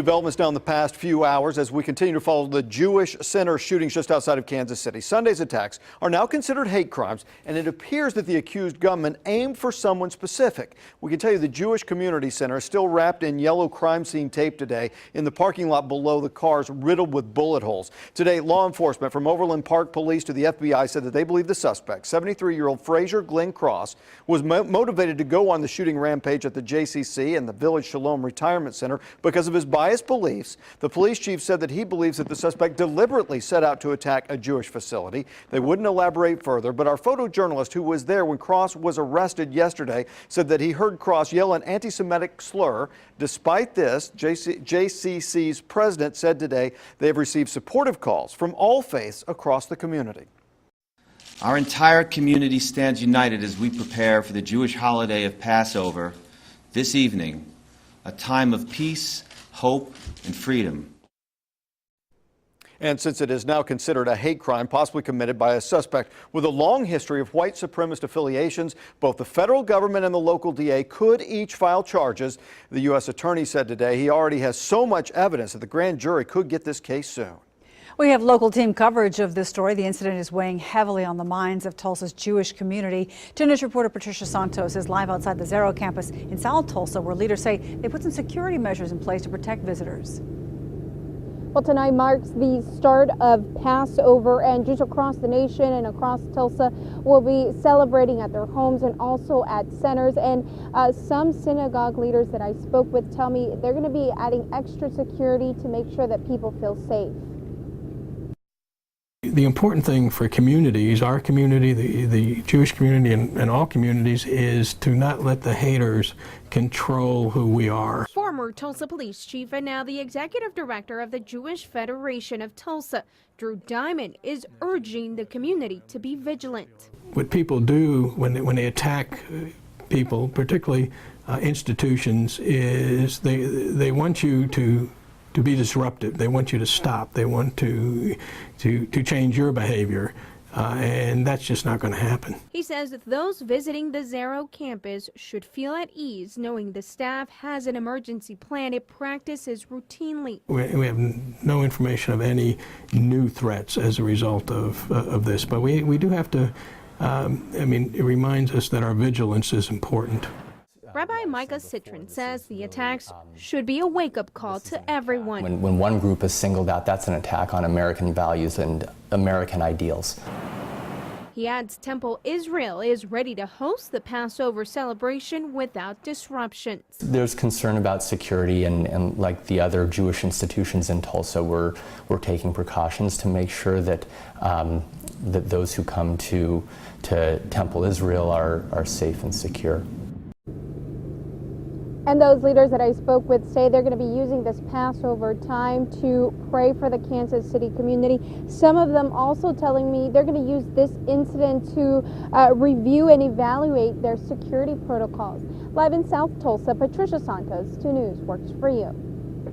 Developments now in the past few hours as we continue to follow the Jewish Center shootings just outside of Kansas City. Sunday's attacks are now considered hate crimes, and it appears that the accused gunman aimed for someone specific. We can tell you the Jewish Community Center is still wrapped in yellow crime scene tape today in the parking lot below the cars riddled with bullet holes. Today, law enforcement from Overland Park Police to the FBI said that they believe the suspect, 73-year-old Frazier Glenn Cross, was motivated to go on the shooting rampage at the JCC and the Village Shalom Retirement Center because of his biased beliefs. The police chief said that he believes that the suspect deliberately set out to attack a Jewish facility. They wouldn't elaborate further, but our photojournalist who was there when Cross was arrested yesterday said that he heard Cross yell an anti-Semitic slur. Despite this, JCC's president said today they have received supportive calls from all faiths across the community. Our entire community stands united as we prepare for the Jewish holiday of Passover this evening, a time of peace, hope, and freedom. And since it is now considered a hate crime possibly committed by a suspect with a long history of white supremacist affiliations, both the federal government and the local DA could each file charges. The U.S. attorney said today he already has so much evidence that the grand jury could get this case soon. We have local team coverage of this story. The incident is weighing heavily on the minds of Tulsa's Jewish community. 2 News reporter Patricia Santos is live outside the Zero campus in South Tulsa, where leaders say they put some security measures in place to protect visitors. Well, tonight marks the start of Passover, and Jews across the nation and across Tulsa will be celebrating at their homes and also at centers. And some synagogue leaders that I spoke with tell me they're going to be adding extra security to make sure that people feel safe. The important thing for communities, our community, the Jewish community, and all communities, is to not let the haters control who we are. Former Tulsa Police Chief and now the Executive Director of the Jewish Federation of Tulsa, Drew Diamond, is urging the community to be vigilant. What people do when they attack people, particularly institutions, is they want you to be disruptive. They want you to stop. They want to change your behavior, and that's just not going to happen. He says that those visiting the Zero campus should feel at ease knowing the staff has an emergency plan it practices routinely. We have no information of any new threats as a result of this, but we do have to, it reminds us that our vigilance is important. Rabbi Micah Citron says the attacks should be a wake-up call to everyone. When one group is singled out, that's an attack on American values and American ideals. He adds Temple Israel is ready to host the Passover celebration without disruptions. There's concern about security, and like the other Jewish institutions in Tulsa, we're taking precautions to make sure that that those who come to Temple Israel are safe and secure. And those leaders that I spoke with say they're going to be using this Passover time to pray for the Kansas City community. Some of them also telling me they're going to use this incident to review and evaluate their security protocols. Live in South Tulsa, Patricia Santos, 2 News works for you.